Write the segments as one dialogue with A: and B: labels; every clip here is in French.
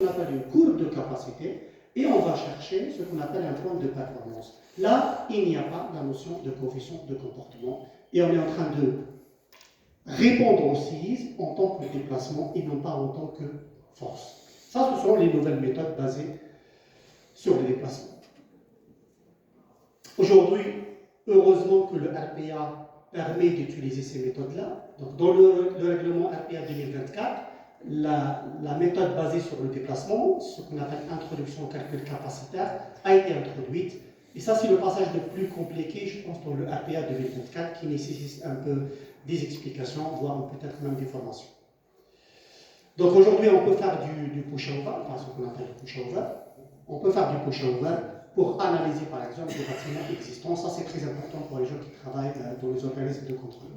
A: qu'on appelle une courbe de capacité et on va chercher ce qu'on appelle un point de performance. Là, il n'y a pas la notion de coefficient de comportement et on est en train de répondre au séisme en tant que déplacement et non pas en tant que force. Ça, ce sont les nouvelles méthodes basées sur le déplacement. Aujourd'hui, heureusement que le RPA permet d'utiliser ces méthodes-là. Donc, dans le règlement RPA 2024, la méthode basée sur le déplacement, ce qu'on appelle introduction au calcul capacitaire, a été introduite. Et ça, c'est le passage le plus compliqué, je pense, dans le RPA 2024, qui nécessite un peu des explications, voire peut-être même des formations. Donc aujourd'hui, on peut faire du push-over, enfin ce qu'on appelle le push-over. On peut faire du push-over pour analyser, par exemple, les bâtiments existants. Ça, c'est très important pour les gens qui travaillent dans les organismes de contrôle.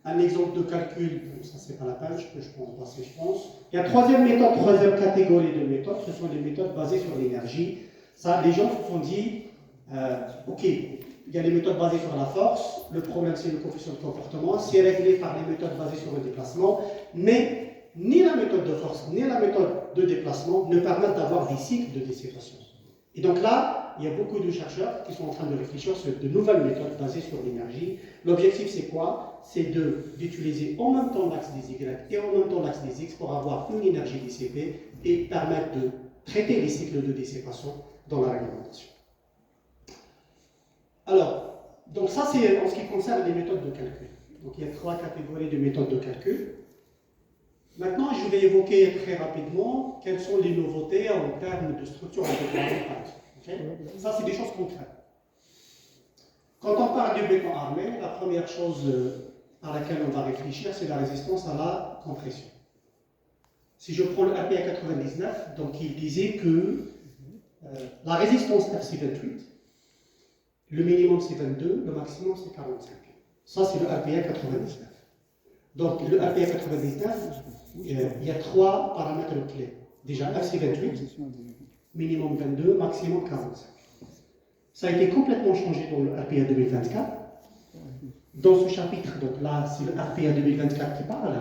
A: Un exemple de calcul, ça c'est pas la peine, je peux passer, je pense. Il y a troisième méthode, troisième catégorie de méthodes, ce sont les méthodes basées sur l'énergie. Ça, les gens se sont dit, ok, il y a les méthodes basées sur la force, le problème c'est le coefficient de comportement, c'est réglé par les méthodes basées sur le déplacement, mais ni la méthode de force, ni la méthode de déplacement ne permettent d'avoir des cycles de décélération. Et donc là, il y a beaucoup de chercheurs qui sont en train de réfléchir sur de nouvelles méthodes basées sur l'énergie. L'objectif, c'est quoi? C'est d'utiliser en même temps l'axe des Y et en même temps l'axe des X pour avoir une énergie dissipée et permettre de traiter les cycles de dissipation dans la réglementation. Alors, donc ça, c'est en ce qui concerne les méthodes de calcul. Donc il y a trois catégories de méthodes de calcul. Maintenant, je vais évoquer très rapidement quelles sont les nouveautés en termes de structure intégrale, par exemple. Okay? Ça, c'est des choses concrètes. Quand on parle du béton armé, la première chose à laquelle on va réfléchir, c'est la résistance à la compression. Si je prends le RPA 99, donc il disait que la résistance FC28, le minimum c'est 22, le maximum c'est 45. Ça, c'est le RPA 99. Donc, le RPA 99, il y a trois paramètres clés. Déjà, FC28, minimum 22, maximum 45. Ça a été complètement changé dans le RPA 2024. Dans ce chapitre, donc là, c'est le RPA 2024 qui parle.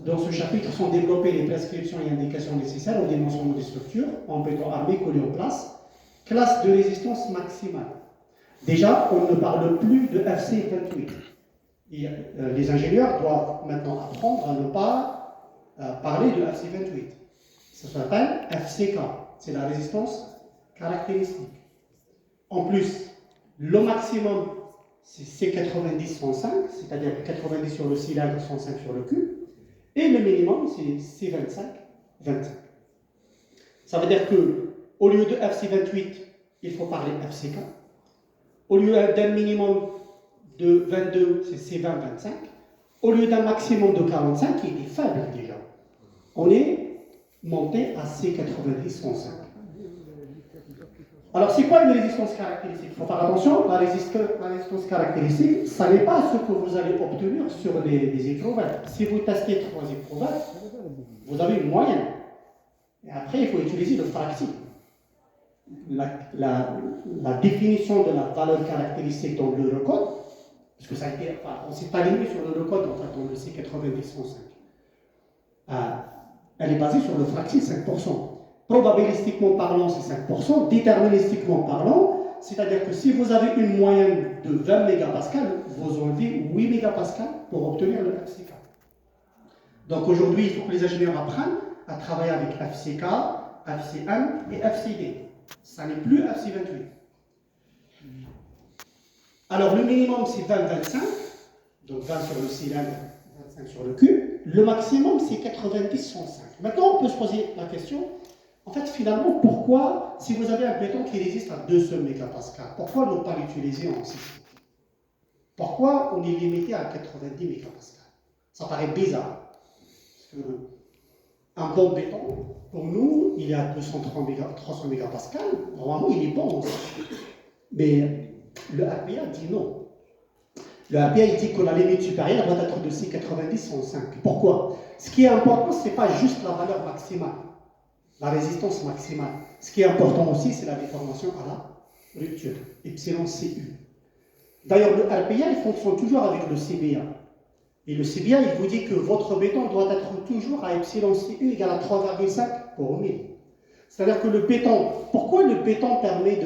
A: Dans ce chapitre sont développées les prescriptions et indications nécessaires au dimensionnement des structures en béton armé collé en place. Classe de résistance maximale. Déjà, on ne parle plus de FC28. Et, les ingénieurs doivent maintenant apprendre à ne pas parler de FC28. Ça s'appelle FCK, c'est la résistance caractéristique. En plus, le maximum, c'est C90-105, c'est-à-dire 90 sur le cylindre, 105 sur le cube, et le minimum, c'est C25-25. Ça veut dire qu'au lieu de FC28, il faut parler FCK. Au lieu d'un minimum de 22, c'est C20-25. Au lieu d'un maximum de 45, il est faible déjà. On est monté à C90-105. Alors, c'est quoi une résistance caractéristique? Il faut faire attention, la résistance caractéristique, ça n'est pas ce que vous allez obtenir sur les éprouvettes. Si vous testez 3 éprouvettes, vous avez une moyenne. Et après, il faut utiliser le fracti. La définition de la valeur caractéristique dans l'Eurocode, parce que ça a été, enfin, on ne s'est pas limité sur l'Eurocode, en fait, dans le C90-105. Elle est basée sur le fracti 5%. Probabilistiquement parlant, c'est 5%. Déterministiquement parlant, c'est-à-dire que si vous avez une moyenne de 20 mégapascales, vous enlevez 8 mégapascales pour obtenir le FCK. Donc aujourd'hui, il faut que les ingénieurs apprennent à travailler avec FCK, FC1 et FCD. Ça n'est plus FC28. Alors le minimum, c'est 20-25, donc 20 sur le cylindre, 25 sur le cube. Le maximum, c'est 90-105. Maintenant, on peut se poser la question, en fait, finalement, pourquoi, si vous avez un béton qui résiste à 200 mégapascales, pourquoi ne pas l'utiliser en cycle? Pourquoi on est limité à 90 mégapascales? Ça paraît bizarre. Parce que un bon béton, pour nous, il est à 300 mégapascales. Normalement, il est bon aussi. Mais le RPA dit non. Le RPA il dit que la limite supérieure doit être de C90-105. Pourquoi? Ce qui est important, ce n'est pas juste la valeur maximale, la résistance maximale. Ce qui est important aussi, c'est la déformation à la rupture, epsilon CU. D'ailleurs, le RPA, il fonctionne toujours avec le CBA. Et le CBA, il vous dit que votre béton doit être toujours à epsilon CU égale à 3,5 pour 1000. C'est-à-dire que le béton, pourquoi le béton permet